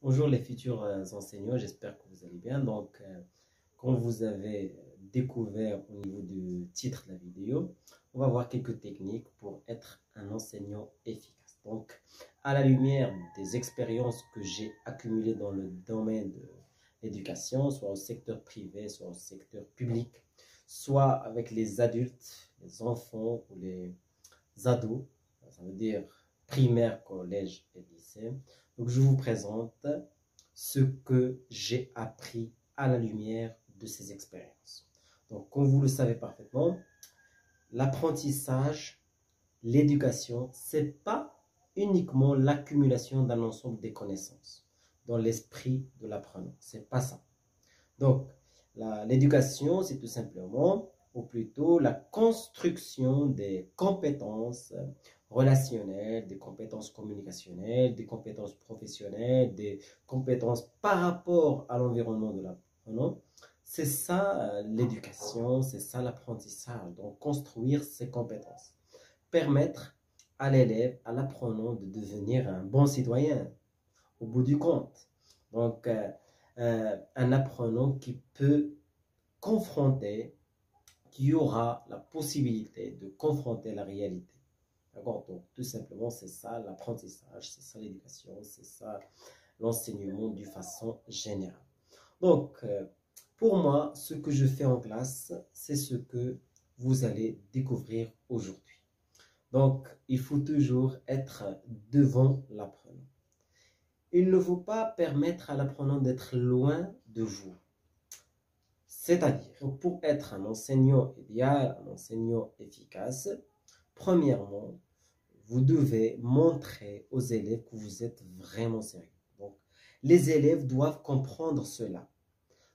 Bonjour les futurs enseignants, j'espère que vous allez bien. Comme vous avez découvert au niveau du titre de la vidéo, on va voir quelques techniques pour être un enseignant efficace. À la lumière des expériences que j'ai accumulées dans le domaine de l'éducation, soit au secteur privé, soit au secteur public, soit avec les adultes, les enfants ou les ados, ça veut dire primaire, collège et lycée. Donc, je vous présente ce que j'ai appris à la lumière de ces expériences. Donc, comme vous le savez parfaitement, l'apprentissage, l'éducation, c'est pas uniquement l'accumulation d'un ensemble de connaissances dans l'esprit de l'apprenant. C'est pas ça. Donc, l'éducation, c'est tout simplement, ou plutôt la construction des compétences relationnelles, des compétences communicationnelles, des compétences professionnelles, des compétences par rapport à l'environnement de l'apprenant. C'est ça l'éducation, c'est ça l'apprentissage. Donc, construire ces compétences. Permettre à l'élève, à l'apprenant de devenir un bon citoyen, au bout du compte. Donc, un apprenant qui peut confronter, qui aura la possibilité de confronter la réalité. D'accord? Donc, tout simplement, c'est ça l'apprentissage, c'est ça l'éducation, c'est ça l'enseignement d'une façon générale. Donc, pour moi, ce que je fais en classe, c'est ce que vous allez découvrir aujourd'hui. Donc, il faut toujours être devant l'apprenant. Il ne faut pas permettre à l'apprenant d'être loin de vous. C'est-à-dire, pour être un enseignant idéal, un enseignant efficace, premièrement, vous devez montrer aux élèves que vous êtes vraiment sérieux. Donc, les élèves doivent comprendre cela,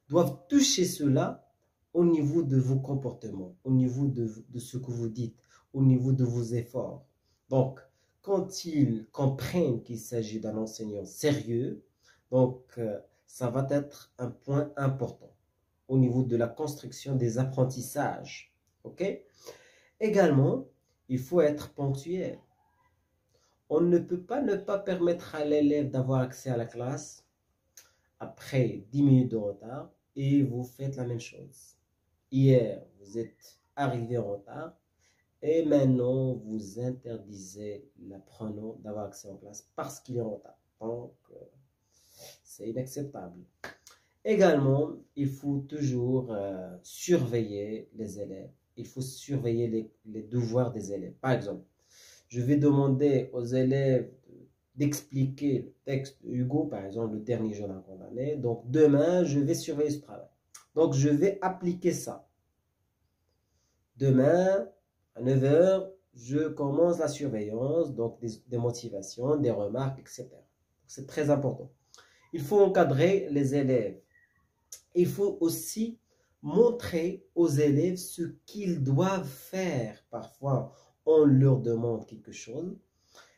doivent toucher cela au niveau de vos comportements, au niveau de ce que vous dites, au niveau de vos efforts. Donc, quand ils comprennent qu'il s'agit d'un enseignant sérieux, ça va être un point important au niveau de la construction des apprentissages. OK? Également, il faut être ponctuel. On ne peut pas ne pas permettre à l'élève d'avoir accès à la classe après 10 minutes de retard et vous faites la même chose. Hier, vous êtes arrivé en retard et maintenant, vous interdisez l'apprenant d'avoir accès en classe parce qu'il est en retard. Donc, c'est inacceptable. Également, il faut toujours surveiller les élèves. Il faut surveiller les devoirs des élèves. Par exemple, je vais demander aux élèves d'expliquer le texte de Hugo, par exemple, le dernier jour d'un condamné. Donc, demain, je vais surveiller ce travail. Donc, je vais appliquer ça. Demain, à 9 h, je commence la surveillance, donc des motivations, des remarques, etc. C'est très important. Il faut encadrer les élèves. Il faut aussi montrer aux élèves ce qu'ils doivent faire. Parfois, on leur demande quelque chose.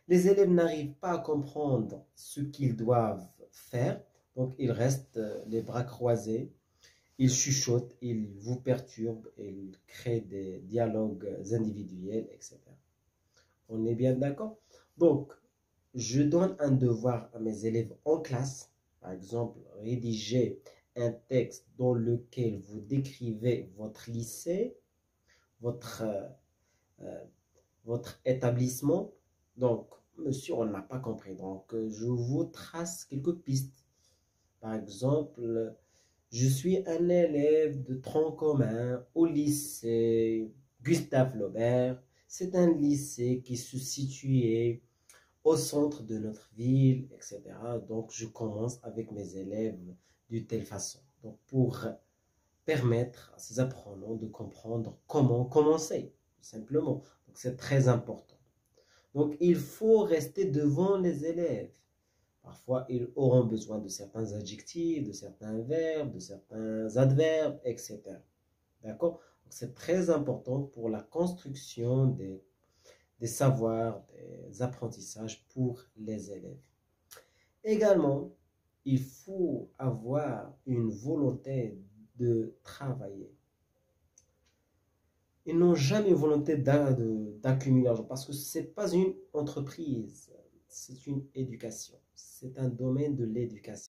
Les élèves n'arrivent pas à comprendre ce qu'ils doivent faire. Donc, ils restent les bras croisés. Ils chuchotent, ils vous perturbent, ils créent des dialogues individuels, etc. On est bien d'accord? Donc, je donne un devoir à mes élèves en classe. Par exemple, rédiger un texte dans lequel vous décrivez votre lycée, votre établissement. Donc, monsieur, on n'a pas compris. Donc, je vous trace quelques pistes. Par exemple, je suis un élève de tronc commun au lycée Gustave Flaubert. C'est un lycée qui se situait au centre de notre ville, etc. Donc, je commence avec mes élèves de telle façon. Donc, pour permettre à ces apprenants de comprendre comment commencer, tout simplement. Donc, c'est très important. Donc, il faut rester devant les élèves. Parfois, ils auront besoin de certains adjectifs, de certains verbes, de certains adverbes, etc. D'accord? C'est très important pour la construction des savoirs, des apprentissages pour les élèves. Également, il faut avoir une volonté de travailler. Ils n'ont jamais une volonté d'accumuler l'argent parce que ce n'est pas une entreprise. c'est une éducation. C'est un domaine de l'éducation.